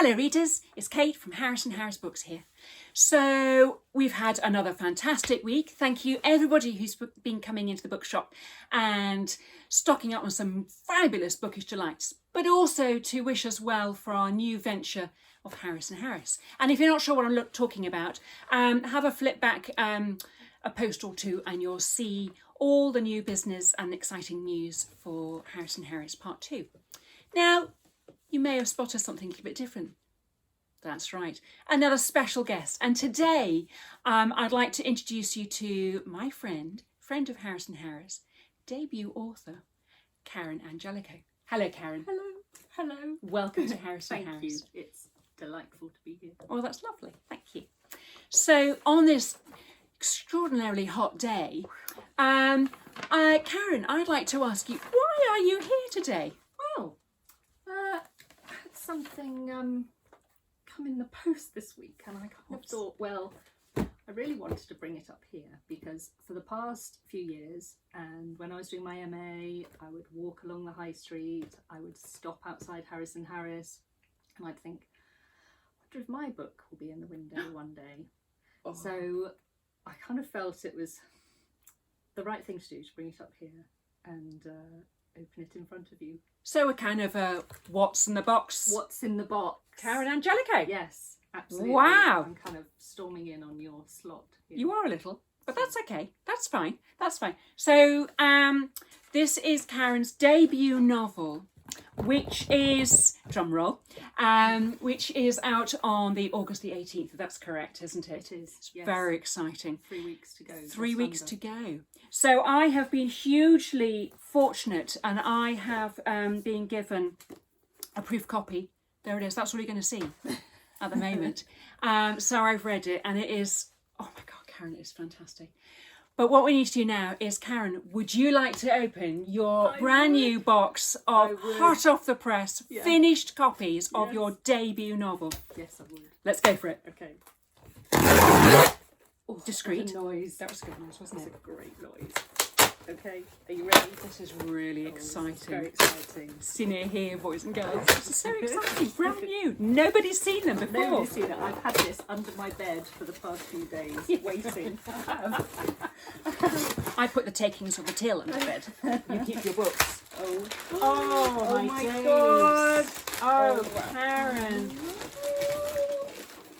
Hello readers, it's Kate from Harris & Harris Books here. So we've had another fantastic week. Thank you everybody who's been coming into the bookshop and stocking up on some fabulous bookish delights, but also to wish us well for our new venture of Harris & Harris. And if you're not sure what I'm talking about, have a flip back a post or two and you'll see all the new business and exciting news for Harris & Harris Part 2. Now, you may have spotted something a little bit different. That's right, another special guest. And today, I'd like to introduce you to my friend of Harris & Harris, debut author, Karen Angelico. Hello, Karen. Hello. Welcome to Harris & Harris. Thank you. It's delightful to be here. Oh, that's lovely. Thank you. So, on this extraordinarily hot day, Karen, I'd like to ask you, why are you here today? Well, I had something come in the post this week, and I kind of thought, well, I really wanted to bring it up here because for the past few years, and when I was doing my MA, I would walk along the high street, I would stop outside Harris & Harris, and I'd think, I wonder if my book will be in the window one day. Oh. So I kind of felt it was the right thing to do to bring it up here and open it in front of you. So a kind of what's in the box? What's in the box? Karen Angelico. Yes, absolutely. Wow. I'm kind of storming in on your slot here. You are a little, but that's okay. That's fine. That's fine. So this is Karen's debut novel, which is, drum roll, which is out on the August the 18th. That's correct, isn't it? It is, It's yes. very exciting. 3 weeks to go. 3 weeks just to go. So I have been hugely fortunate, and I have been given a proof copy. There it is. That's all you're going to see at the moment. So I've read it, and it is, oh my God, Karen, it is fantastic. But what we need to do now is, Karen, would you like to open your brand new box of hot off the press, finished copies of your debut novel? Yes, I would. Let's go for it. Okay. Oh, discreet. What a noise. That was a good noise, wasn't That's it? a great noise. Okay, are you ready? This is really exciting. It's very exciting. Seen it here, boys and girls. This is so exciting, brand new. Nobody's seen them before. Nobody's seen it. I've had this under my bed for the past few days, waiting. I put the takings of the till under the bed. You keep your books. Oh my days. God. Oh, Karen.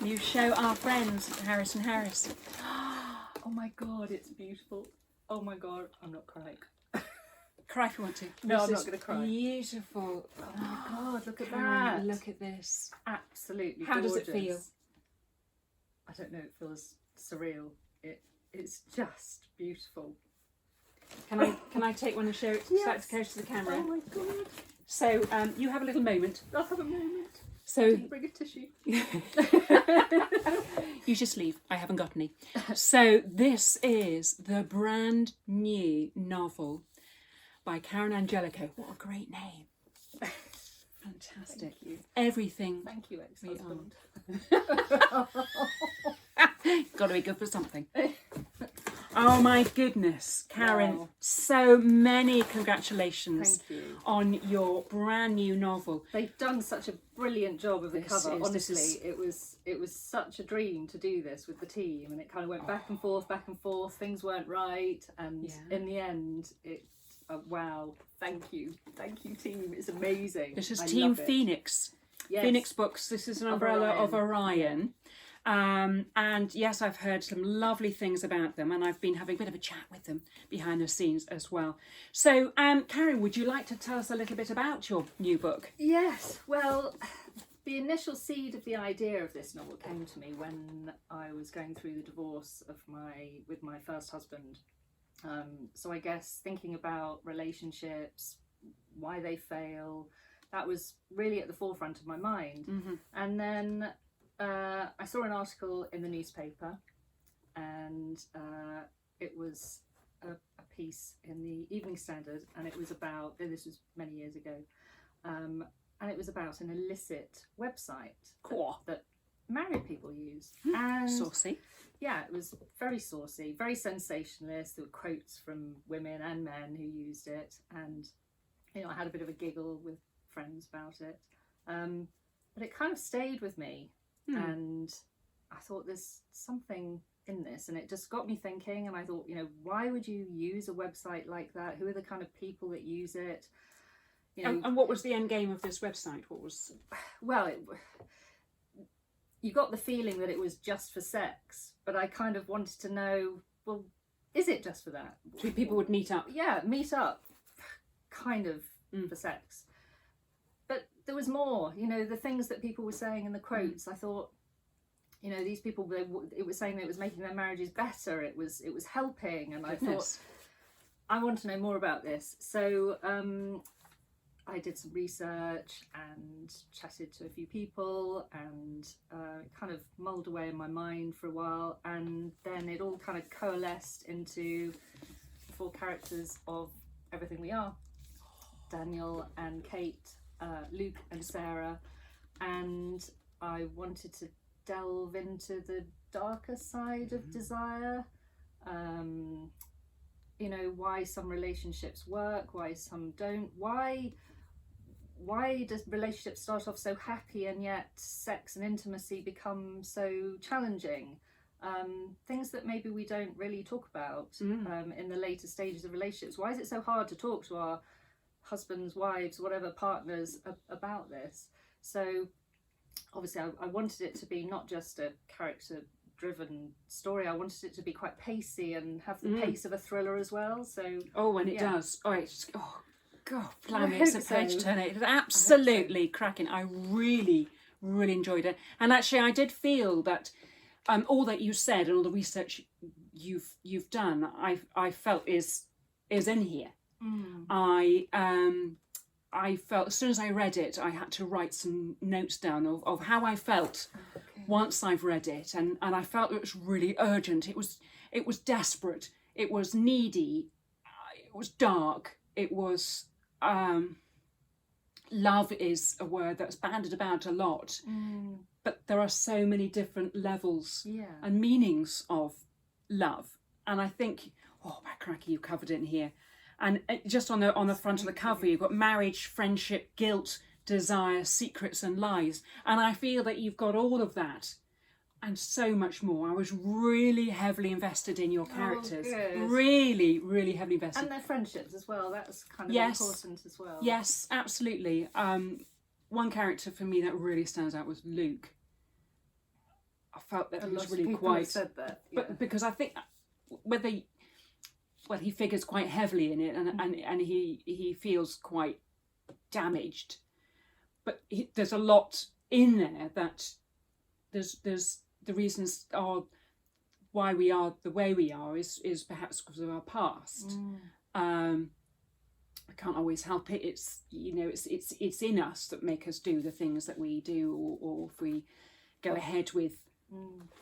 You show our friends at Harris & Harris. Oh my God, it's beautiful. Oh my God, I'm not crying. Cry if you want to. No, This I'm not is going to cry. Beautiful. Oh my God, look at Karen, that. look at this. Absolutely How gorgeous. does it feel? I don't know, it feels surreal. It's just beautiful. Can I take one and show it Yes. close to the camera? Oh my God. So you have a little moment. I'll have a moment. So Didn't bring a tissue. you just leave. I haven't got any. So this is the brand new novel by Karen Angelico. What a great name. Fantastic. Thank you. Everything. Thank you, ex-husband. Got to be good for something. Oh my goodness, Karen, Wow. so many congratulations Thank you. on your brand new novel. They've done such a brilliant job of the cover. This is- Honestly, it was such a dream to do this with the team, and it kind of went back and forth. Things weren't right, and in the end, it. Wow! Thank you, team. It's amazing. This is I Team love it. Phoenix. Yes. Phoenix Books. This is an umbrella of Orion. And yes, I've heard some lovely things about them, and I've been having a bit of a chat with them behind the scenes as well. So, Karen, would you like to tell us a little bit about your new book? Yes, well, the initial seed of the idea of this novel came to me when I was going through the divorce with my first husband. So I guess thinking about relationships, why they fail, that was really at the forefront of my mind. Mm-hmm. And then I saw an article in the newspaper, and it was a piece in the Evening Standard, and it was about, this was many years ago, and it was about an illicit website that married people use. And Saucy. yeah, it was very saucy, very sensationalist. There were quotes from women and men who used it, and I had a bit of a giggle with friends about it. but it kind of stayed with me, and I thought there's something in this, and it just got me thinking. And I thought, you know, why would you use a website like that? Who are the kind of people that use it? You know, and what was the end game of this website? What was? Well, you got the feeling that it was just for sex, but I kind of wanted to know, well, is it just for that? So people would meet up. Yeah, meet up, kind of for sex. But there was more, you know, the things that people were saying in the quotes. I thought, you know, these people, it was saying that it was making their marriages better. It was helping, and I thought, I want to know more about this. So I did some research and chatted to a few people, and kind of mulled away in my mind for a while, and then it all kind of coalesced into the 4 characters of Everything We Are: Daniel and Kate, Luke and Sarah. And I wanted to delve into the darker side of desire, you know, why some relationships work, why some don't, why does relationships start off so happy and yet sex and intimacy become so challenging, things that maybe we don't really talk about in the later stages of relationships. Why is it so hard to talk to our husbands, wives, whatever, partners about this? So obviously I wanted it to be not just a character driven story. I wanted it to be quite pacey and have the pace of a thriller as well. So and it does. God, blimey, it's a page so. turner. It was absolutely cracking. I really, really enjoyed it. And actually, I did feel that all that you said and all the research you've done, I felt is in here. I felt as soon as I read it, I had to write some notes down of how I felt once I've read it, and I felt it was really urgent. It was desperate. It was needy. It was dark. It was. Love is a word that's bandied about a lot, but there are so many different levels and meanings of love. And I think, by cracky, you covered it in here. And just on the front of the cover, you've got marriage, friendship, guilt, desire, secrets and lies. And I feel that you've got all of that and so much more. I was really heavily invested in your characters. Really, really heavily invested. And their friendships as well. That's kind of important as well. Yes, absolutely. One character for me that really stands out was Luke. I felt that he was really quite. Said that, but because I think he figures quite heavily in it, and he feels quite damaged. But there's a lot in there that there's the reasons are why we are the way we are is perhaps because of our past. I can't always help it. It's, you know, it's in us that make us do the things that we do, or if we go ahead with,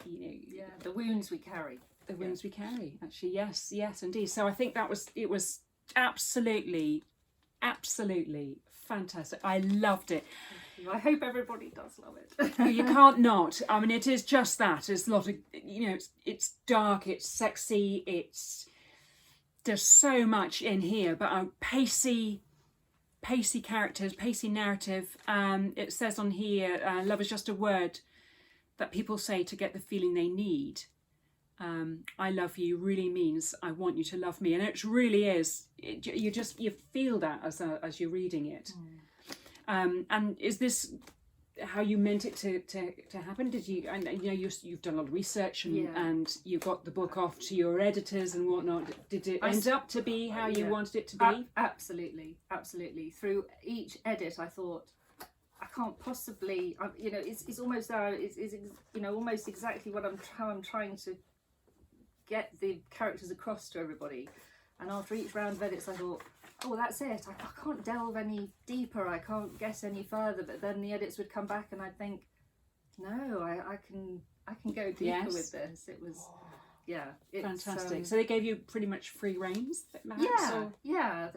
you know, the wounds we carry. The wounds we carry. Actually, yes, indeed. So I think it was absolutely fantastic. I loved it. I hope everybody does love it. You can't not. I mean, it is just that. It's a lot of, you know, it's dark, it's sexy, there's so much in here, but pacey characters, pacey narrative. It says on here, love is just a word that people say to get the feeling they need. I love you really means I want you to love me, and it really is. You feel that as you're reading it. And is this how you meant it to happen? Did you? And you know, you've done a lot of research, and you got the book off to your editors and whatnot. Did it end up to be how you wanted it to be? Absolutely. Through each edit, I thought, I can't possibly. You know, it's almost there. It's you know, almost exactly how I'm trying to get the characters across to everybody. And after each round of edits, I thought, oh, that's it. I can't delve any deeper. I can't get any further. But then the edits would come back, and I'd think, no, I can go deeper with this. It was, it's fantastic. So they gave you pretty much free reins, perhaps?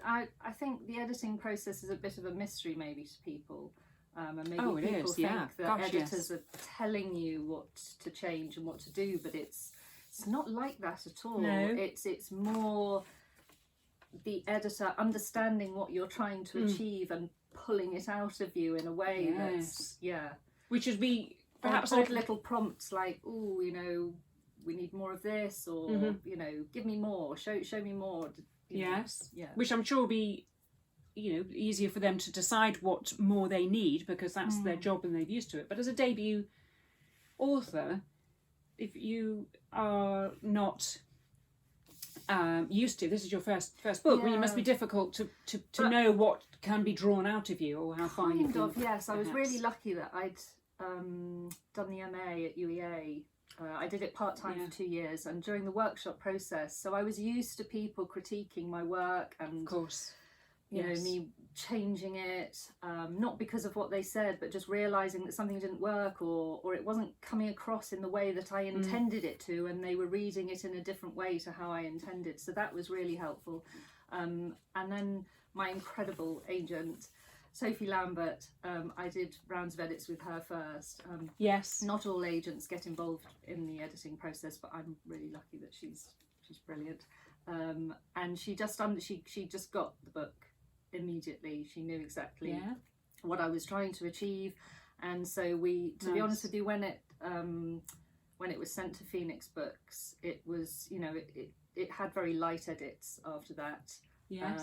I think the editing process is a bit of a mystery maybe to people. And maybe people think that editors are telling you what to change and what to do, but it's not like that at all. No. It's more the editor understanding what you're trying to achieve and pulling it out of you in a way that's Which would be perhaps perhaps little prompts like, oh, you know, we need more of this, or you know, give me more, show me more. Yes. Yeah. Which I'm sure will be, you know, easier for them to decide what more they need, because that's their job and they're used to it. But as a debut author, if you are not used to, this is your first book, well, it must be difficult to know what can be drawn out of you, or how far you can. Yes, I was really lucky that I'd done the MA at UEA. I did it part-time for 2 years, and during the workshop process, so I was used to people critiquing my work, and of course, you know, me changing it, not because of what they said, but just realizing that something didn't work, or it wasn't coming across in the way that I intended it to, and they were reading it in a different way to how I intended. So that was really helpful. And then my incredible agent, Sophie Lambert, I did rounds of edits with her first. yes. Not all agents get involved in the editing process, but I'm really lucky that she's brilliant. And she just got the book immediately. She knew exactly what I was trying to achieve, and so we, to be honest with you, when it was sent to Phoenix Books, it was, you know, it had very light edits after that. Yes.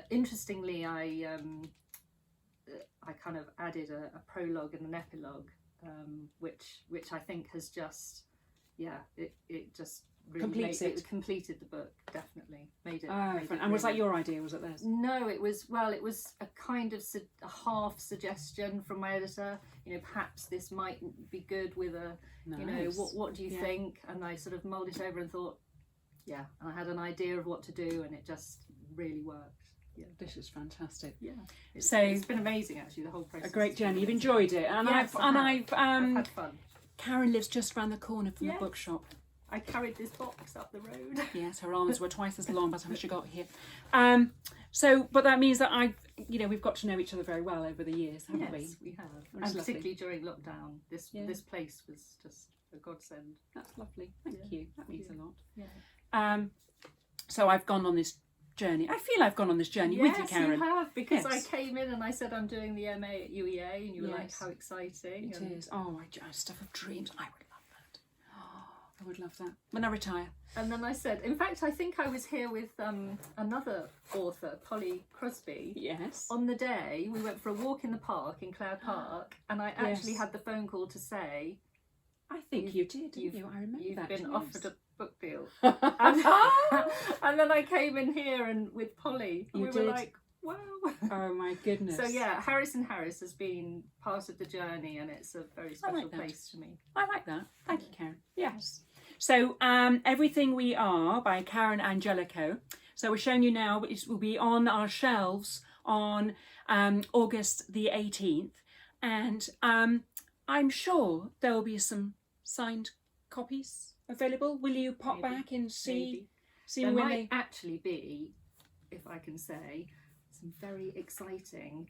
Interestingly, I kind of added a prologue and an epilogue, which I think has just, it just really completed the book, definitely made it. And was that your idea? Was it theirs? No, it was a kind of a half suggestion from my editor. You know, perhaps this might be good with a, you know, what do you think? And I sort of mulled it over and thought, and I had an idea of what to do, and it just really worked. Yeah, this is fantastic. Yeah, it's been amazing actually, the whole process. A great journey. You've enjoyed it, and I've had fun. Karen lives just around the corner from the bookshop. I carried this box up the road. Yes, her arms were twice as long by the time she got here. So, but that means that we've got to know each other very well over the years, haven't we? Yes, we have. And particularly during lockdown, this place was just a godsend. That's lovely. Thank you. That means a lot. Yeah. So I've gone on this journey. I feel I've gone on this journey with you, Karen. Yes, you have, because I came in and I said I'm doing the MA at UEA, and you were like, how exciting. It is. Oh, stuff of dreams. I would love that. Oh, I would love that. When I retire. And then I said, in fact, I think I was here with another author, Polly Crosby. Yes. On the day, we went for a walk in the park, in Clare Park, and I actually had the phone call to say, I think you did, didn't you? I remember you've that. You've been offered a book deal. And then I came in here and with Polly, and we were like, wow. Oh my goodness. So yeah, Harris & Harris has been part of the journey, and it's a very special place to me. I like that. Thank you, Karen. Yes. So Everything We Are by Karen Angelico. So we're showing you now, it will be on our shelves on August the 18th. And I'm sure there will be some signed copies available. Will you pop back and see there might actually be, if I can say, some very exciting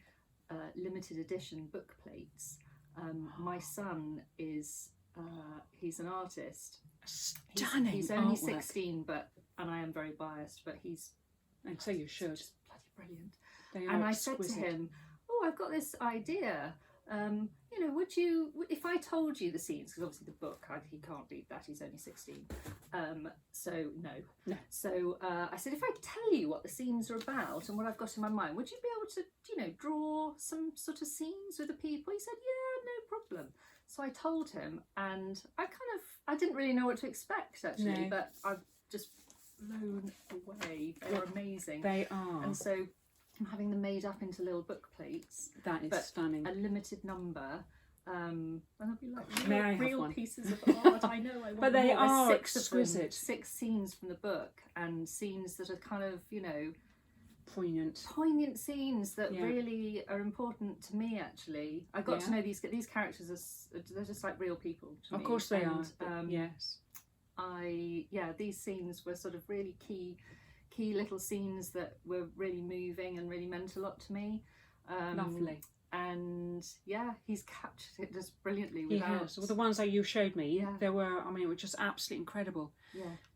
limited edition book plates. My son is he's an artist. Stunning. He's only artwork. 16, and I am very biased, but he's and so you should. Just bloody brilliant. They are and exquisite. I said to him, "Oh, I've got this idea. You know, would you, if I told you the scenes, because obviously the book, he can't read that, he's only 16, so no. So I said, if I tell you what the scenes are about and what I've got in my mind, would you be able to, you know, draw some sort of scenes with the people? He said, yeah, no problem. So I told him, and I didn't really know what to expect actually, but I've just blown away. They're amazing. They are. And so I'm having them made up into little book plates. That is stunning. A limited number. And they'll be like May I have real one? pieces of art. I know. I want But they more. There's are 6 exquisite. Of them, 6 scenes from the book, and scenes that are kind of, you know, poignant scenes that really are important to me. Actually, I got to know these characters as they're just like real people to me. Of course they are. Yes. These scenes were sort of really key little scenes that were really moving and really meant a lot to me. Lovely. And he's captured it just brilliantly. He has. Well, the ones that you showed me, they were just absolutely incredible.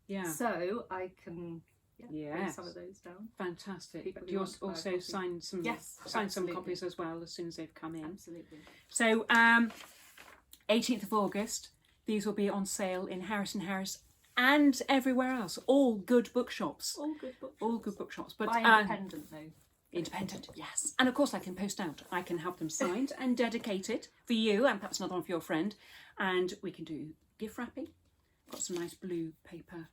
Yeah. So I can, Yes. bring some of those down. Fantastic. People But who you want to buy a also copy. sign some Yes, some absolutely. copies as well as soon as they've come in. Absolutely. So 18th of August, these will be on sale in Harris and Harris and everywhere else. All good bookshops. All good bookshops. All good bookshops. But Buy independent though. independent, yes. And of course I can post out. I can have them signed and dedicated for you and perhaps another one for your friend. And we can do gift wrapping. Got some nice blue paper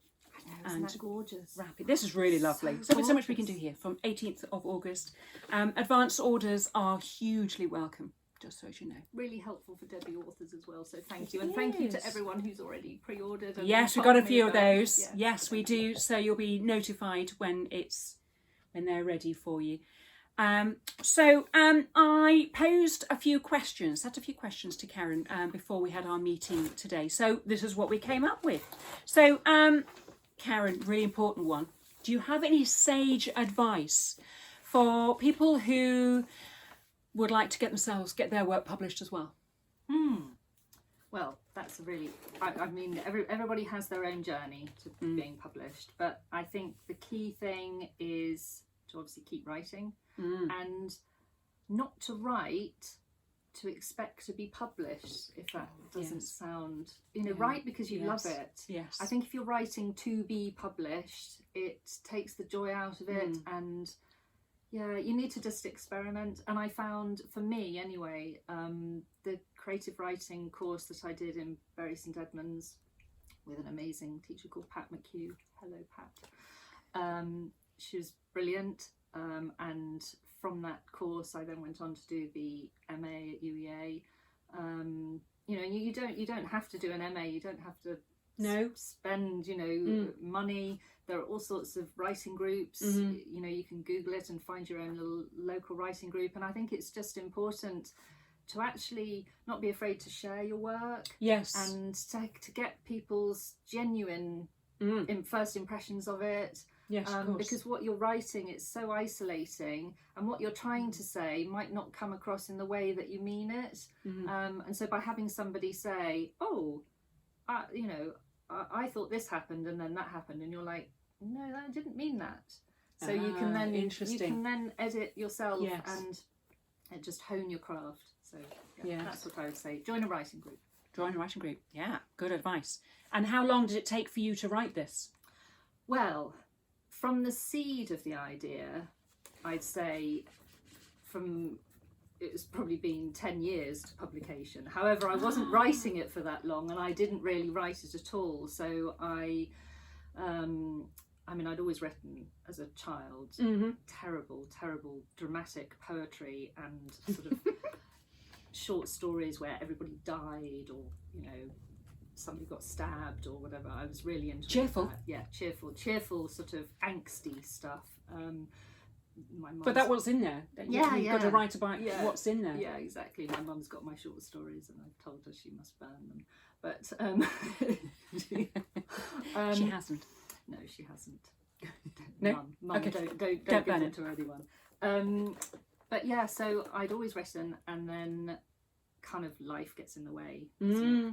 Isn't that gorgeous? wrapping. This is really lovely. So much we can do here from 18th of August. Advance orders are hugely welcome, just so as you know. Really helpful for Debbie authors as well. So thank you, and thank you to everyone who's already pre-ordered. And Yes, we've told got a me few of about- those. Yeah. Yes, we do. So you'll be notified when they're ready for you. I posed a few questions, set a few questions to Karen before we had our meeting today. So this is what we came up with. So Karen, really important one. Do you have any sage advice for people who would like to get their work published as well? Well, that's a really, I mean, everybody has their own journey to being published, but I think the key thing is to obviously keep writing and not to write to expect to be published, if that doesn't sound, write because you love it. Yes. I think if you're writing to be published, it takes the joy out of it, and you need to just experiment. And I found, for me anyway, the creative writing course that I did in Bury St Edmunds with an amazing teacher called Pat McHugh. Hello, Pat. She was brilliant, and from that course I then went on to do the MA at UEA. You don't have to do an MA, you don't have to spend money. There are all sorts of writing groups. You can Google it and find your own little local writing group, and I think it's just important to actually not be afraid to share your work. Yes. And to get people's genuine first impressions of it. Yes, of course. Because what you're writing, it's so isolating, and what you're trying to say might not come across in the way that you mean it. And so by having somebody say, I thought this happened and then that happened, and you're like, no, I didn't mean that. So you can then edit yourself and just hone your craft. So that's what I would say. Join a writing group. Join a writing group. Yeah, good advice. And how long did it take for you to write this? Well, from the seed of the idea, I'd say it's probably been 10 years to publication. However, I wasn't writing it for that long, and I didn't really write it at all. So I'd always written as a child terrible dramatic poetry and sort of short stories where everybody died, or somebody got stabbed or whatever. I was really into cheerful. That. Yeah, cheerful sort of angsty stuff. But that was in there. You've got to write about what's in there. Yeah, exactly. My mum's got my short stories, and I've told her she must burn them. But she hasn't. No, she hasn't. No? Mum, Okay. Don't Don't give burn it to anyone. But yeah, so I'd always written, and then kind of life gets in the way.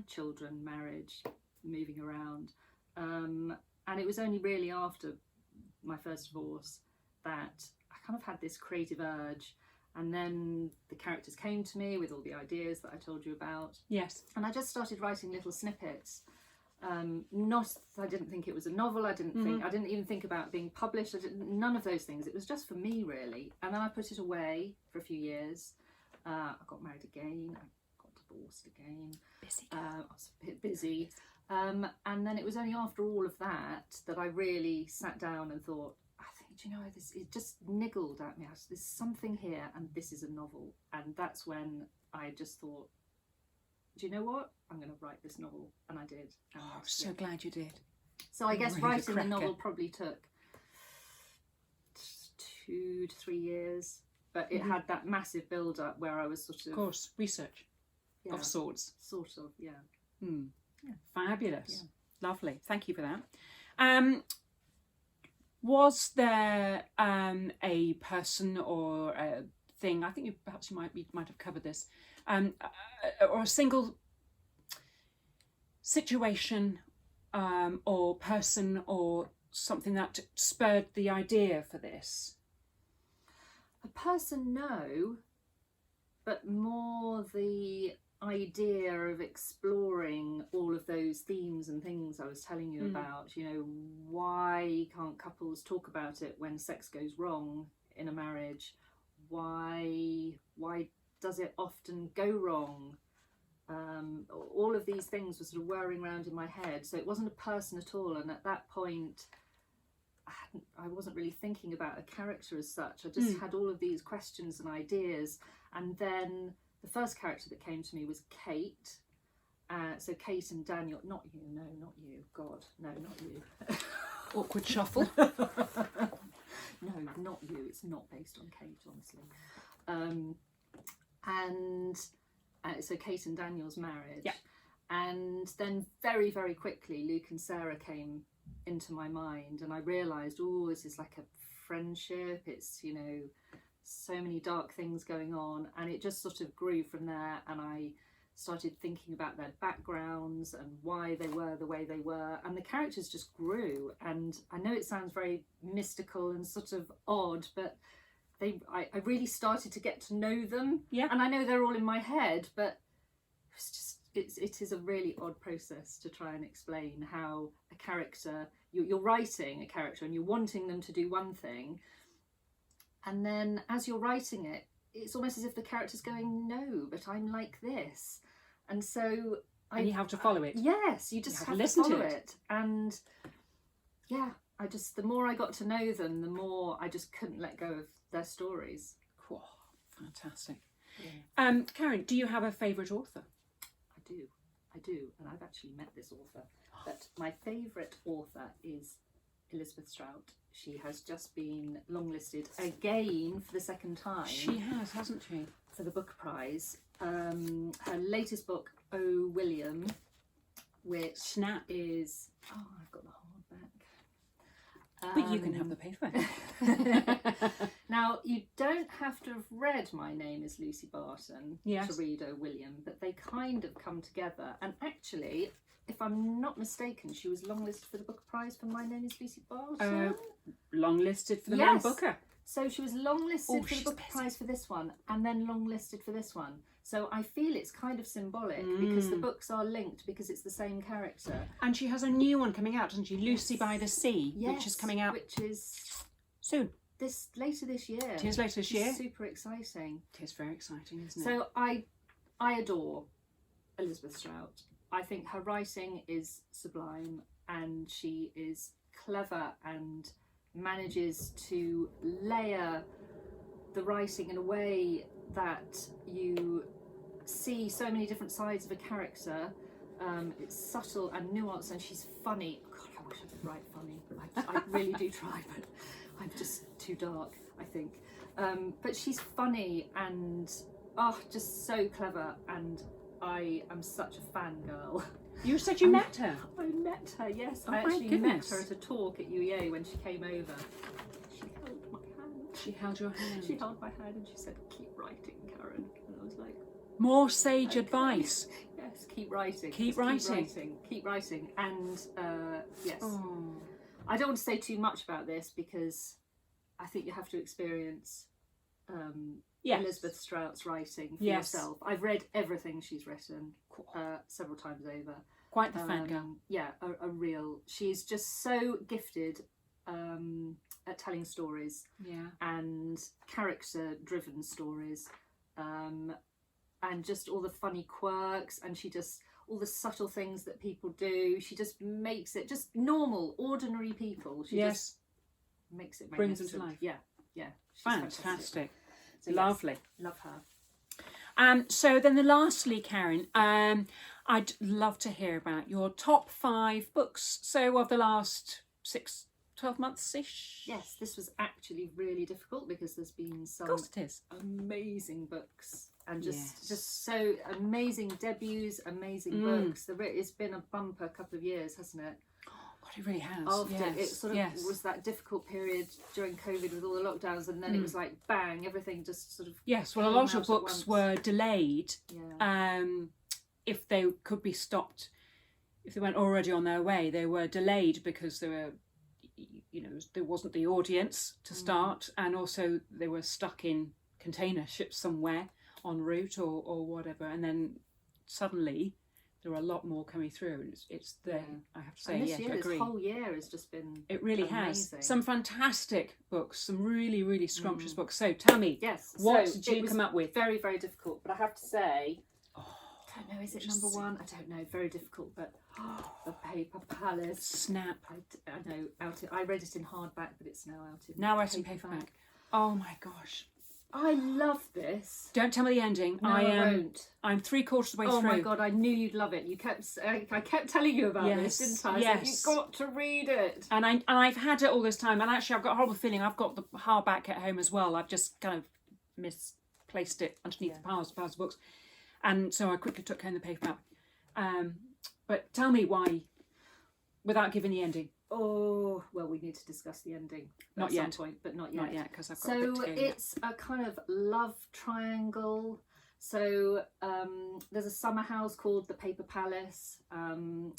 Children, marriage, moving around, and it was only really after my first divorce that I kind of had this creative urge, and then the characters came to me with all the ideas that I told you about. Yes. And I just started writing little snippets. I didn't think it was a novel. I didn't even think about being published. None of those things. It was just for me, really. And then I put it away for a few years. I got married again. I got divorced again. Busy. I was a bit busy. And then it was only after all of that I really sat down and thought, I think, it just niggled at me. There's something here, and this is a novel. And that's when I just thought, do you know what? I'm going to write this novel. And I did. And I'm so glad you did. So I guess really writing the cracker. novel probably took 2 to 3 years. But it had that massive build-up where I was sort of... Of course, research of sorts. Sort of, yeah. Fabulous. Yeah. Lovely. Thank you for that. Was there a person or a thing, I think perhaps you might have covered this, or a single situation or person or something that spurred the idea for this? A person, no, but more the idea of exploring all of those themes and things I was telling you about. You know, why can't couples talk about it when sex goes wrong in a marriage? Why does it often go wrong? All of these things were sort of whirring around in my head. So it wasn't a person at all, and at that point I wasn't really thinking about a character as such. I just had all of these questions and ideas, and then the first character that came to me was Kate. So Kate and Daniel, not you, God, no, not you. Awkward shuffle. No, not you. It's not based on Kate, honestly. So Kate and Daniel's marriage. Yeah. And then very, very quickly, Luke and Sarah came into my mind, and I realised, oh, this is like a friendship. It's, you know, so many dark things going on, and it just sort of grew from there. And I started thinking about their backgrounds and why they were the way they were, and the characters just grew. And I know it sounds very mystical and sort of odd, but I really started to get to know them. Yeah. And I know they're all in my head, but it's just it is a really odd process to try and explain how a character, you're writing a character and you're wanting them to do one thing, and then as you're writing it, it's almost as if the character's going, no, but I'm like this. And so and you have to follow it. Yes, you just have to follow it. And yeah, the more I got to know them, the more I just couldn't let go of their stories. Cool. Fantastic. Yeah. Karen, do you have a favourite author? I do, and I've actually met this author. But my favourite author is Elizabeth Strout. She has just been longlisted again for the second time. She has, hasn't she? For the Book Prize. Her latest book, Oh William, which is... Oh, I've got the hardback. But you can have the paperback. Now, you don't have to have read My Name is Lucy Barton Yes. to read Oh William, but they kind of come together. And actually, if I'm not mistaken, she was longlisted for the Book Prize for My Name is Lucy Barton. Longlisted for the Yes. Man Booker. So she was longlisted for the she's Book busy. Prize for this one, and then longlisted for this one. So I feel it's kind of symbolic because the books are linked because it's the same character. And she has a new one coming out, doesn't she? Lucy by the Sea, Yes, which is coming out which is soon. later this year. It is later this year. Super exciting. It is very exciting, isn't it? So I adore Elizabeth Strout. I think her writing is sublime, and she is clever and manages to layer the writing in a way that you see so many different sides of a character. It's subtle and nuanced, and she's funny. God, I wish I could write funny. I really do try, but I'm just too dark, I think. But she's funny and just so clever, and I am such a fangirl. You said you met her. I met her, yes. Oh, I my actually met goodness. her at a talk at UEA when she came over. She held my hand. She held your hand. She held my hand and she said, "Keep writing, Karen." And I was like, More sage okay. advice. Yes, keep writing. Keep Just writing. Keep writing. And yes, Oh. I don't want to say too much about this because I think you have to experience Yes. Elizabeth Strout's writing for Yes. yourself. I've read everything she's written several times over. Quite the fangirl. Yeah, a real. She's just so gifted at telling stories. Yeah. And character-driven stories, and just all the funny quirks, and she just all the subtle things that people do. She just makes it just normal, ordinary people. She just makes it Brings them to magnificent. life. Yeah. She's Fantastic. So, yes, Lovely. love her. So then lastly, Karen, I'd love to hear about your top 5 books. So of the last 12 months-ish? Yes, this was actually really difficult because there's been some Of course it is. amazing books and Yes. just so amazing debuts, amazing books. It's been a bumper couple of years, hasn't it? God, it really has. After it Yes. sort of yes. was that difficult period during COVID with all the lockdowns, and then it was like bang, everything just sort of Yes, well, a came lot out of at books once. were delayed Yeah. if they could be stopped. If they weren't already on their way, they were delayed because they were you know, there wasn't the audience to start, and also they were stuck in container ships somewhere en route or whatever, and then suddenly there are a lot more coming through, and it's there. I have to say, and yes, I agree. This whole year has just been really amazing. has some fantastic books, some really scrumptious books. So tell me, what did you come up with? Very, very difficult, but I have to say, I don't know, is it number one? I don't know, very difficult, but The Paper Palace. Snap. I know, I read it in hardback, but it's now out in paperback. Oh my gosh. I love this. Don't tell me the ending. No, I won't. I'm 3/4 of the way through. Oh my god, I knew you'd love it. I kept telling you about this, didn't I? Yes. You've got to read it. And I've had it all this time, and actually I've got a horrible feeling I've got the hardback at home as well. I've just kind of misplaced it underneath the piles of books, and so I quickly took home the paperback. But tell me why, without giving the ending. Oh, well, we need to discuss the ending at some point, but not yet. Not yet, because I've got a bit to go it's a kind of love triangle. So there's a summer house called the Paper Palace, and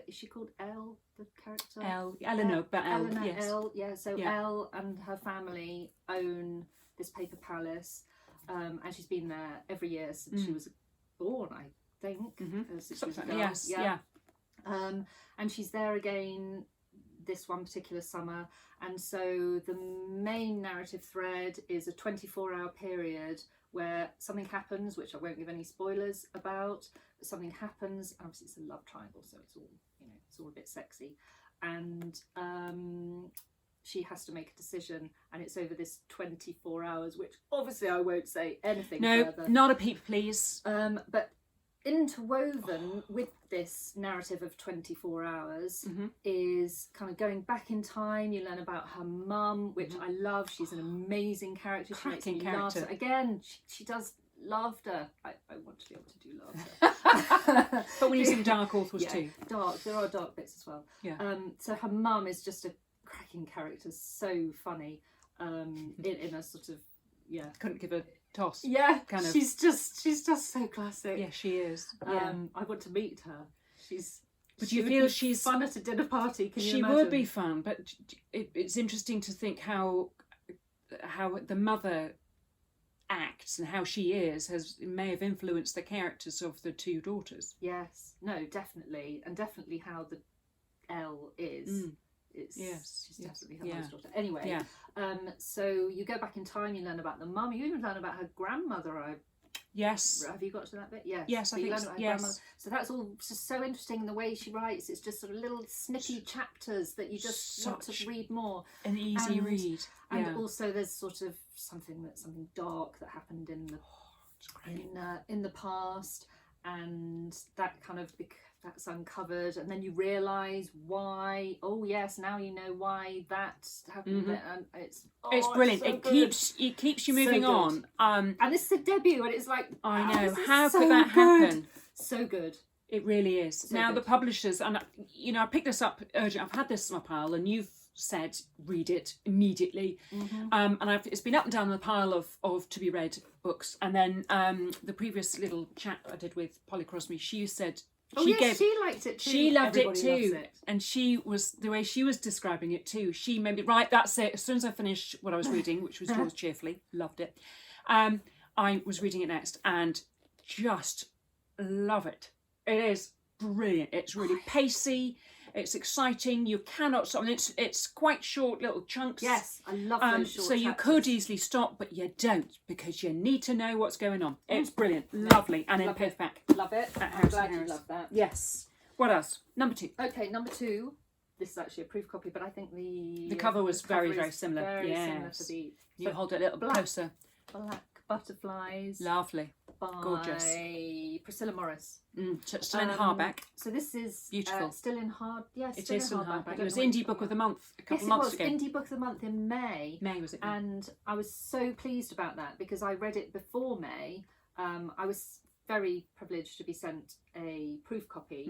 is she called Elle, the character? Eleanor, but Elle, Eleanor, yes. Elle, yeah. So Elle and her family own this paper palace, and she's been there every year since she was born, I think. Since she was a girl. Yes, yeah. And she's there again this one particular summer, and so the main narrative thread is a 24-hour period where something happens, which I won't give any spoilers about, but something happens. Obviously it's a love triangle, so it's all, you know, it's all a bit sexy, and she has to make a decision, and it's over this 24 hours, which obviously I won't say anything further. No, not a peep, please. But interwoven with this narrative of 24 hours is kind of going back in time. You learn about her mum, which I love. She's an amazing character. She makes me laugh. Again, she does laughter. I want to be able to do laughter. But we need some dark authors too. Dark. There are dark bits as well. Yeah. So her mum is just a cracking character, so funny. In a sort of couldn't give a toss. Yeah, kind of. She's just so classic. Yeah, she is. I want to meet her. But you feel she's fun at a dinner party? Can you imagine? She would be fun, but it's interesting to think how the mother acts and how she may have influenced the characters of the two daughters. Yes, no, definitely, and definitely how the Elle is. She's definitely her mother's daughter. Anyway, so you go back in time, you learn about the mum, you even learn about her grandmother. Yes. Have you got to that bit? Yes. Yes, I think so. Yes. So that's all just so interesting in the way she writes. It's just sort of little snippy chapters that you just want to read more. An easy read. And also there's sort of something dark that happened in the past, and that kind of that's uncovered, and then you realise why. Oh yes, now you know why that happened. And it's brilliant. So It keeps you moving on. And this is a debut, and it's like, I know, how could that happen? So good. It really is. So now good. The publishers, and I picked this up urgent. I've had this in my pile, and you've said read it immediately. And it's been up and down the pile of to be read books. And then the previous little chat I did with Polly Crosby, she said. She liked it too. She loved Everybody it too, loves it. and the way she was describing it too. She made me right. That's it. As soon as I finished what I was reading, which was Yours Cheerfully, loved it. I was reading it next and just love it. It is brilliant. It's really pacey. It's exciting. You cannot stop. It's quite short little chunks. Yes, I love those short so you chapters. could easily stop, but you don't, because you need to know what's going on. It's brilliant, lovely, and in paperback. Love it. At I'm glad Harris. you love that. Yes. What else? Number 2. Okay, number 2. This is actually a proof copy, but I think the cover was very, is very similar. Very similar Yes. to the You hold it a little closer. Black Butterflies. Lovely. By Gorgeous. Priscilla Morris. Still in hardback. So this is Beautiful. Still in hard. Yes, It is still in hardback. It was Indie Indie Book of the Month a couple of months ago. Indie Book of the Month in May. May was it? And I was so pleased about that because I read it before May. I was very privileged to be sent a proof copy,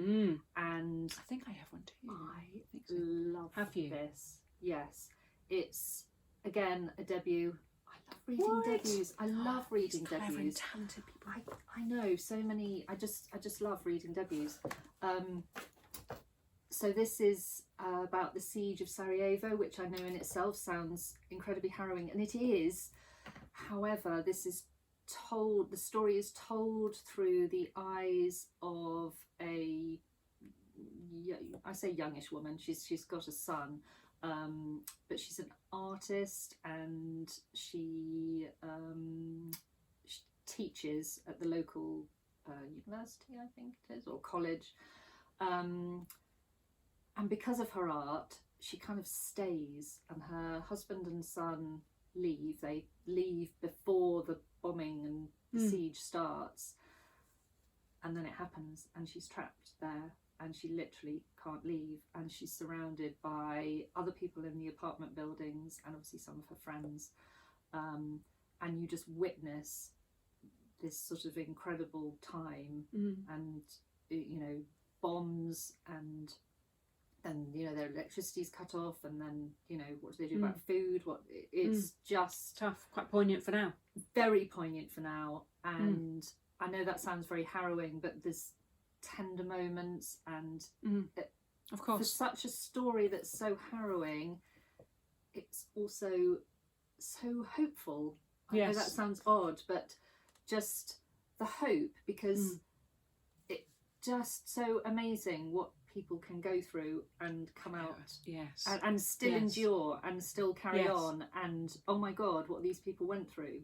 and I think I have one too. I think so. love this. Yes, it's again a debut. I love reading debuts. I love reading clever debuts. And talented people. I know so many. I just love reading debuts. So this is about the siege of Sarajevo, which I know in itself sounds incredibly harrowing, and it is. However, the story is told through the eyes of I say youngish woman. She's got a son, but she's an artist, and she teaches at the local university, I think it is, or college. And because of her art, she kind of stays, and her husband and son leave. They leave before the bombing and the siege starts, and then it happens, and she's trapped there, and she literally can't leave, and she's surrounded by other people in the apartment buildings, and obviously some of her friends, and you just witness this sort of incredible time, and bombs, and then their electricity's cut off, and then what do they do about food? It's just tough, quite poignant for now. Very poignant for now, and I know that sounds very harrowing, but there's tender moments, and of course, for such a story that's so harrowing, it's also so hopeful. I know that sounds odd, but just the hope, because it's just so amazing what people can go through and come out and still endure and still carry on, and oh my god, what these people went through.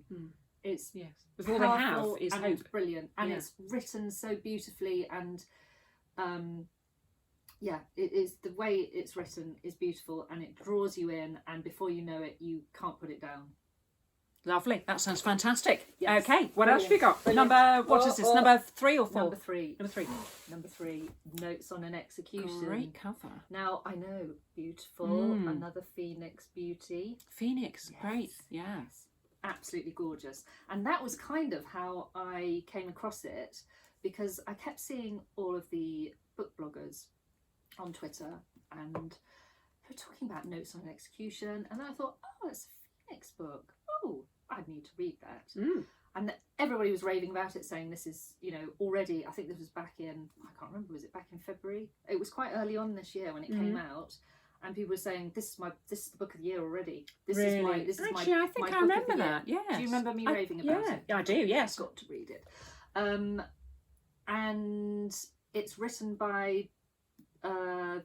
It's because all they have is and hope. It's brilliant, and it's written so beautifully, and it is, the way it's written is beautiful, and it draws you in, and before you know it, you can't put it down. Lovely. That sounds fantastic. Yes. Okay, what else have we got? Brilliant. What is this? Number 3 or 4? Number three. Number 3. Notes on an Execution. Great cover. Now, I know, beautiful. Another Phoenix beauty. Phoenix, great. Yeah. Absolutely gorgeous. And that was kind of how I came across it, because I kept seeing all of the book bloggers on Twitter, and they were talking about Notes on an Execution, and I thought, oh, it's a Phoenix book. Oh, I need to read that. And everybody was raving about it, saying this is, already, I think this was back in, I can't remember, was it back in February? It was quite early on this year when it came out, and people were saying, this is the book of the year already. This is Actually, I think I remember that. Yes. Do you remember me raving about it? Yeah, I do. Yes, I've got to read it. And it's written by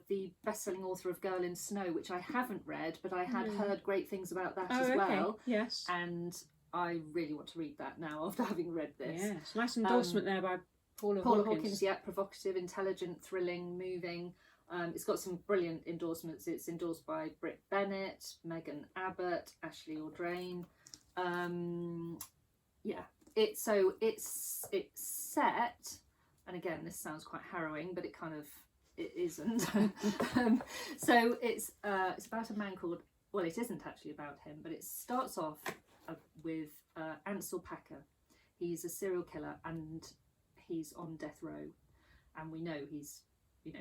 the best-selling author of Girl in Snow, which I haven't read, but I had heard great things about that as well. Yes. And I really want to read that now after having read this. Yes, nice endorsement there by Paula Hawkins. Yeah, provocative, intelligent, thrilling, moving. It's got some brilliant endorsements. It's endorsed by Britt Bennett, Megan Abbott, Ashley Audrain. It's set, and again, this sounds quite harrowing, but it isn't. So it's about a man called, well, it isn't actually about him, but it starts off with Ansel Packer. He's a serial killer, and he's on death row, and we know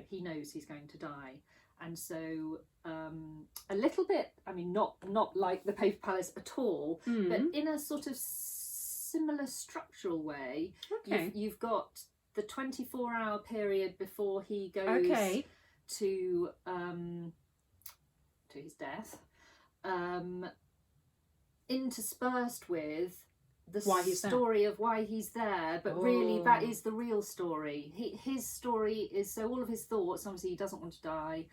he knows he's going to die, and so a little bit, I mean, not like the Paper Palace at all, but in a sort of similar structural way. You've got the 24-hour period before he goes to his death, interspersed with the story of why he's there, but really that is the real story. His story is, so all of his thoughts, obviously he doesn't want to die,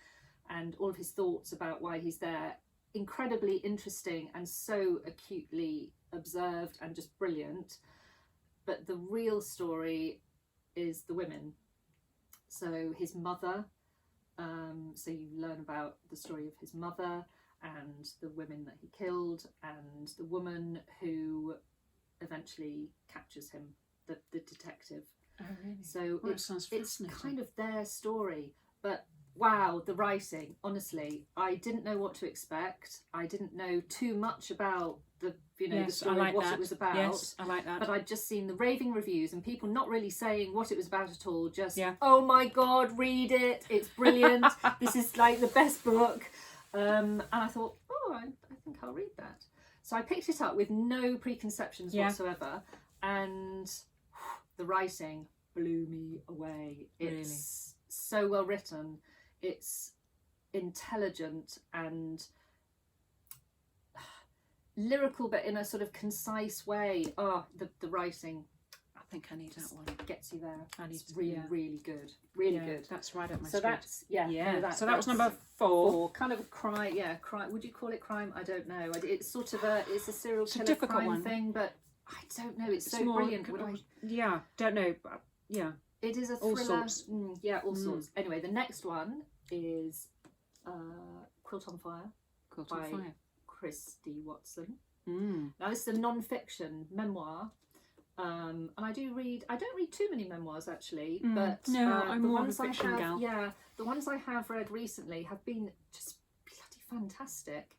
and all of his thoughts about why he's there, incredibly interesting and so acutely observed and just brilliant. But the real story is the women. So his mother, so you learn about the story of his mother and the women that he killed, and the woman who eventually captures him, the detective. Oh, really? So That sounds fascinating. it's kind of their story, but wow, the writing, honestly, I didn't know what to expect. I didn't know too much about the story, what it was about. Yes, I like that. But I'd just seen the raving reviews and people not really saying what it was about at all, just, oh my god, read it, it's brilliant, this is like the best book. And I thought, I think I'll read that. So I picked it up with no preconceptions whatsoever, and the writing blew me away. It's so well written. it's intelligent and lyrical, but in a sort of concise way. The writing, I think I need that one. gets you there. It's to, really good, really good. That's right up my So street. that's So that was number 4. Kind of a crime. Crime. Would you call it crime? I don't know. It's sort of a serial It's a killer difficult crime one. thing, but I don't know. It's so more, brilliant. Don't know. But It is a all thriller. sorts. All sorts. Anyway, the next one is Quilt on Fire Quilt on by Fire. Christy Watson. Mm. Now this is a non-fiction memoir, and I don't read too many memoirs actually, but no, I'm the more of a ones I fiction have, gal. the ones I have read recently have been just bloody fantastic.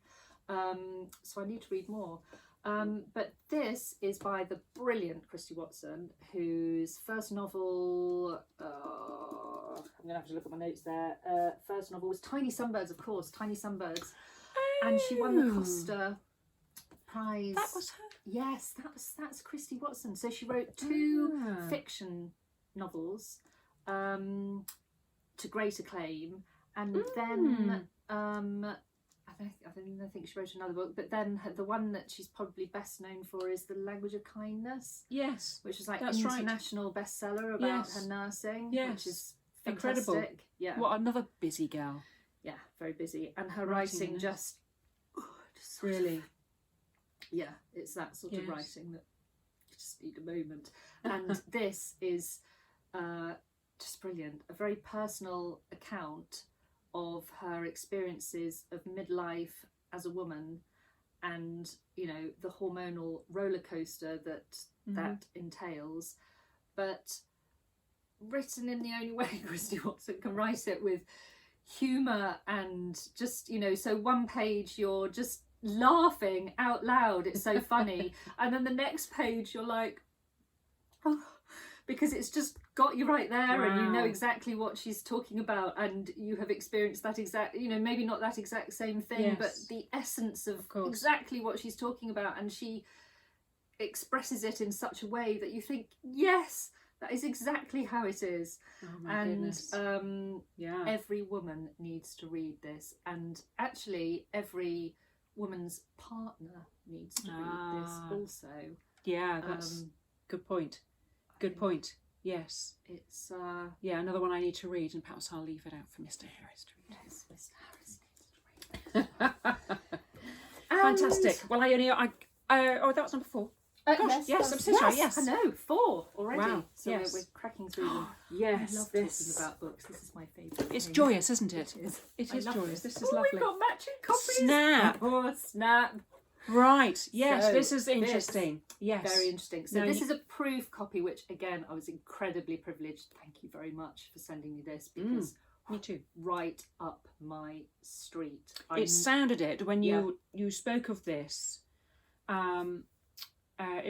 So I need to read more. But this is by the brilliant Christy Watson, whose first novel, I'm going to have to look at my notes there, first novel was Tiny Sunbirds, of course, Tiny Sunbirds. And she won the Costa Prize. That was her? Yes, that's Christy Watson. So she wrote 2 fiction novels to great acclaim, and then I think she wrote another book, but then the one that she's probably best known for is The Language of Kindness. Yes, which is like that's international bestseller about her nursing, which is fantastic. Incredible. Yeah, what another busy gal. Yeah, very busy, and her Writing writing this. just Really. It's that sort of writing that you just need a moment. And this is just brilliant. A very personal account of her experiences of midlife as a woman, and the hormonal roller coaster that entails, but written in the only way Christy Watson can write it, with humour and just so one page you're just laughing out loud, it's so funny, and then the next page you're like, oh, because it's just got you right there. And you know exactly what she's talking about, and you have experienced that exact, maybe not that exact same thing, but the essence of exactly what she's talking about, and she expresses it in such a way that you think, yes, that is exactly how it is. Goodness. Every woman needs to read this, and actually every woman's partner needs to read this also. That's good point. Good point. Yes. It's another one I need to read, and perhaps I'll leave it out for Mr. Harris to read. Yes, Mr. Harris needs to read it. Fantastic. Well, that was number 4. Gosh, yes, I'm so sorry. Yes, I know, 4 already. Wow. So we're cracking through them. Yes, I love talking about books. This is my favourite. It's joyous, isn't it? It is joyous. This is lovely. lovely. We've got matching copies. Snap. Oh, snap. Right. Yes, So this is interesting. Yes. Very interesting. So Now this is a proof copy, which again I was incredibly privileged. Thank you very much for sending me this, because me too. Right up my street. It sounded it when you spoke of this in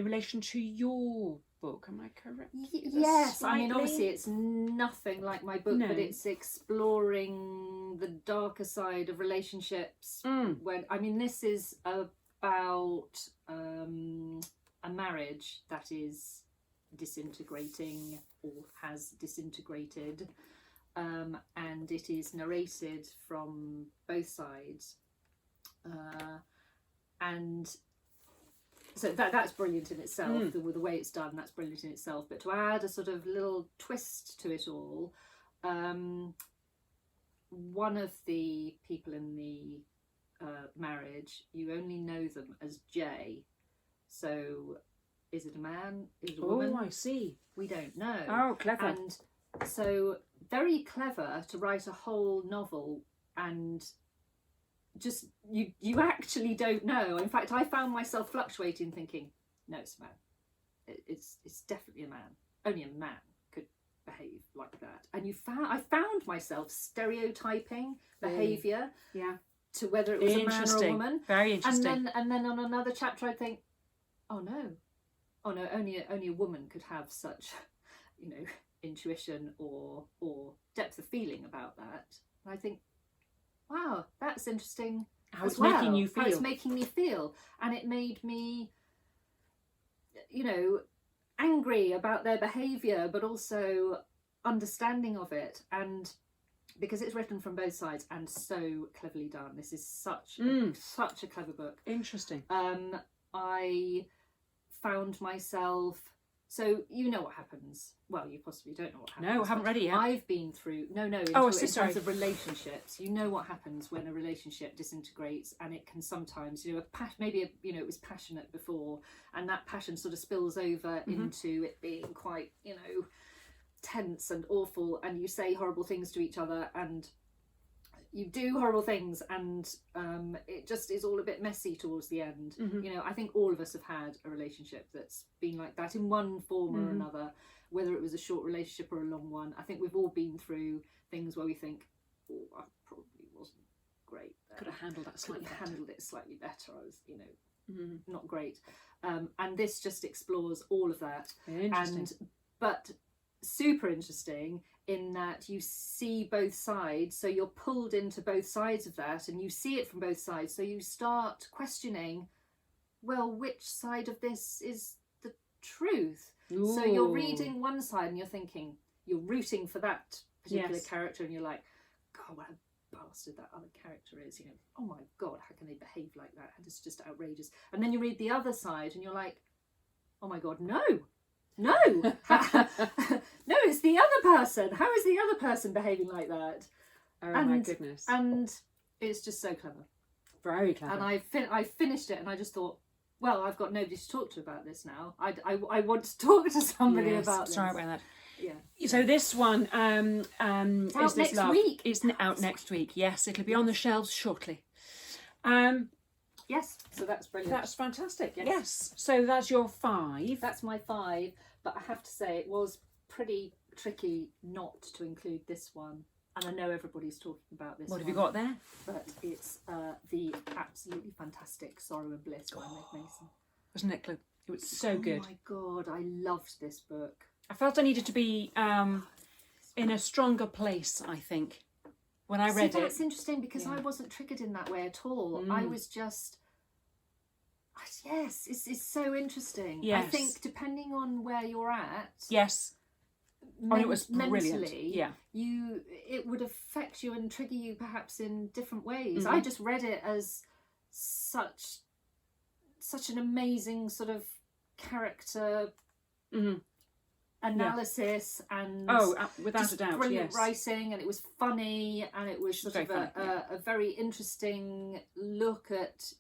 relation to your book. Am I correct? Yes. Slightly? I mean, obviously it's nothing like my book, but it's exploring the darker side of relationships. This is about a marriage that is disintegrating or has disintegrated, and it is narrated from both sides, and so that's brilliant in itself. The way it's done, that's brilliant in itself. But to add a sort of little twist to it all, one of the people in the marriage, you only know them as J. So is it a man? Is it a woman? Oh, I see. We don't know. Oh, clever. And so very clever to write a whole novel, and just you actually don't know. In fact, I found myself fluctuating, thinking, no, it's a man. It's definitely a man. Only a man could behave like that. And I found myself stereotyping behaviour to whether it was a man or a woman. Very interesting. And then on another chapter I think, oh no, only a woman could have such, intuition or depth of feeling about that. And I think, wow, that's interesting. How it's making you feel. How it's making me feel. And it made me, angry about their behaviour, but also understanding of it. And because it's written from both sides and so cleverly done. This is such a clever book. Interesting. I found myself. So you know what happens. Well, you possibly don't know what happens. No, I haven't read it yet. I've been through in terms of relationships. You know what happens when a relationship disintegrates, and it can sometimes, it was passionate before, and that passion sort of spills over into it being quite, tense and awful, and you say horrible things to each other, and you do horrible things, and it just is all a bit messy towards the end. I think all of us have had a relationship that's been like that in one form or another, whether it was a short relationship or a long one. I think we've all been through things where we think, oh, I probably wasn't great there. Could have handled that slightly better. Handled it slightly better. I was, not great. And this just explores all of that. Interesting. But super interesting in that you see both sides, so you're pulled into both sides of that, and you see it from both sides, so you start questioning, well, which side of this is the truth? Ooh. So you're reading one side and you're thinking, you're rooting for that particular character, and you're like, God, what a bastard that other character is, oh my God, how can they behave like that? And it's just outrageous. And then you read the other side and you're like, oh my God, no, no, it's the other person. How is the other person behaving like that? Oh my goodness. And it's just so clever. Very clever. And I finished it and I just thought, well, I've got nobody to talk to about this now. I want to talk to somebody about this. Sorry about that. Yeah. So this one it's out is this next week. It's out next week. Yes, it'll be on the shelves shortly. Yes, so that's brilliant. That's fantastic. Yes. So that's your 5. That's my 5, but I have to say it was pretty tricky not to include this one. And I know everybody's talking about this. What have you got there? But it's the absolutely fantastic Sorrow and Bliss by Meg Mason. Wasn't it, Chloe? It was so good. Oh my God, I loved this book. I felt I needed to be in a stronger place, I think, when I read it. That's interesting, because I wasn't triggered in that way at all. I was just... Yes, it's so interesting. Yes. I think depending on where you're at... Yes. It was brilliant. Mentally, it would affect you and trigger you perhaps in different ways. Mm-hmm. I just read it as such an amazing sort of character analysis and without a doubt, brilliant writing, and it was funny, and it was sort of a very interesting look at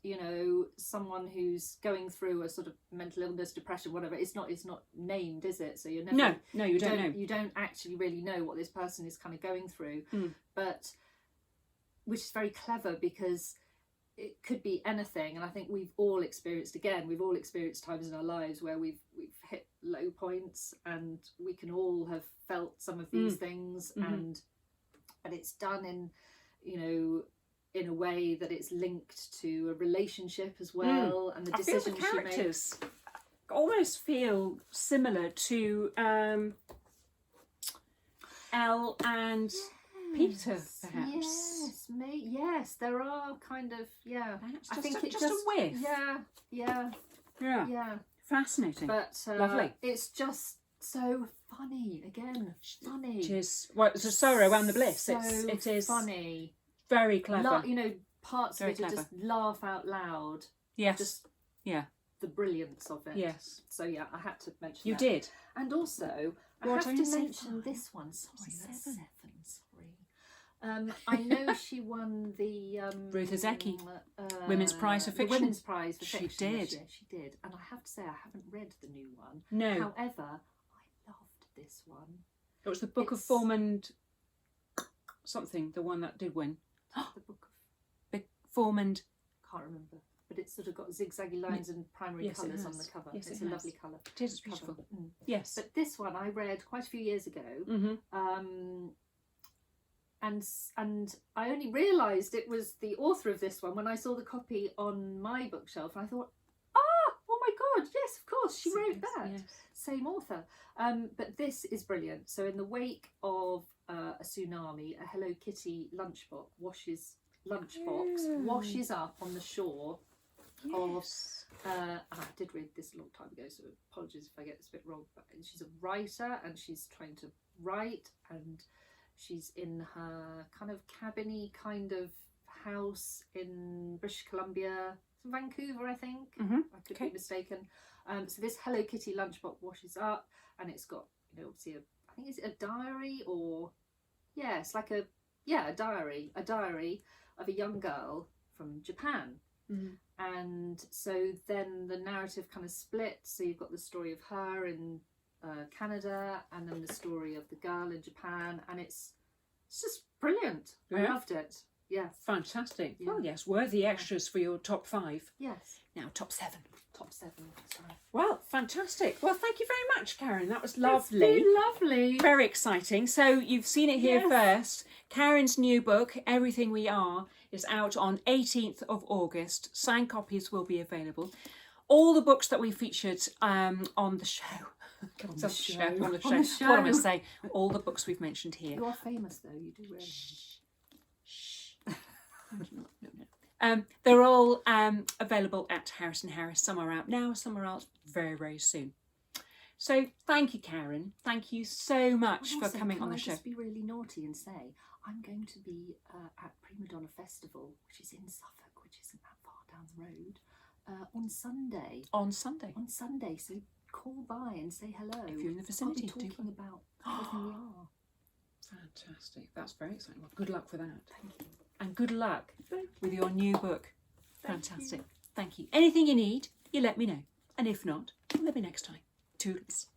someone who's going through a sort of mental illness, depression, whatever. It's not named, is it? So you're never you don't know. You don't actually really know what this person is kind of going through, but which is very clever, because it could be anything. And I think we've all experienced times in our lives where we've hit low points, and we can all have felt some of these things, and it's done in a way that it's linked to a relationship as well, and the decisions I feel the characters almost feel similar to Elle and Peter, perhaps. Yes, there are kind of, I think it's just a whiff. Yeah. Fascinating. But lovely. It's just so funny. Again, funny. It is. Well, it's a Sorrow and the Bliss. It is funny. Very clever. Parts of it are just laugh out loud. Yes. Just the brilliance of it. Yes. So I had to mention you that. did. And also, I have to mention this one. Sorry, that's 7. Sorry. I know she won the Ruth Ozeki Women's Prize for Fiction. The Women's Prize for Fiction. She did. She did. And I have to say, I haven't read the new one. No. However, I loved this one. It was the Book of Formand something, the one that did win. The Book of Formand. Can't remember. But it's sort of got zigzaggy lines and primary colours on the cover. Yes, it's a lovely colour. It is beautiful. Yes. But this one I read quite a few years ago. And I only realised it was the author of this one when I saw the copy on my bookshelf, and I thought, oh my God, yes, of course, she wrote that. Yes. Same author. But this is brilliant. So in the wake of a tsunami, a Hello Kitty lunchbox washes up on the shore of... I did read this a long time ago, so apologies if I get this a bit wrong, but she's a writer, and she's trying to write, and She's in her kind of cabiny kind of house in British Columbia, Vancouver, I think. I could be mistaken. So this Hello Kitty lunchbox washes up, and it's got, you know, obviously I think it's a diary, or yeah, it's like a diary of a young girl from Japan. And so then the narrative kind of splits. So you've got the story of her in Canada, and then the story of the girl in Japan, and it's just brilliant. I loved it. Yes. Fantastic. Yeah. Well, yes, worthy extras for your top 5. Yes. Now, top 7. Top 7. Sorry. Well, fantastic. Well, thank you very much, Karen. That was lovely. It's been lovely. Very exciting. So you've seen it here first. Karen's new book, Everything We Are, is out on 18th of August. Signed copies will be available. All the books that we featured on the show. On the show. What am I saying? All the books we've mentioned here. You are famous, though. You do really. They're all available at Harris & Harris. Some are out now, some are out very, very soon. So thank you, Karen. Thank you so much for coming on the show. Can I just be really naughty and say I'm going to be at Prima Donna Festival, which is in Suffolk, which isn't that far down the road, on Sunday. On Sunday. On Sunday. So call by and say hello. If you're in the vicinity. I'll be talking about Everything We Are. Fantastic. That's very exciting. Well, good luck for that. Thank you. And good luck with your new book. Fantastic. You. Thank you. Anything you need, you let me know. And if not, let me next time. Toodles.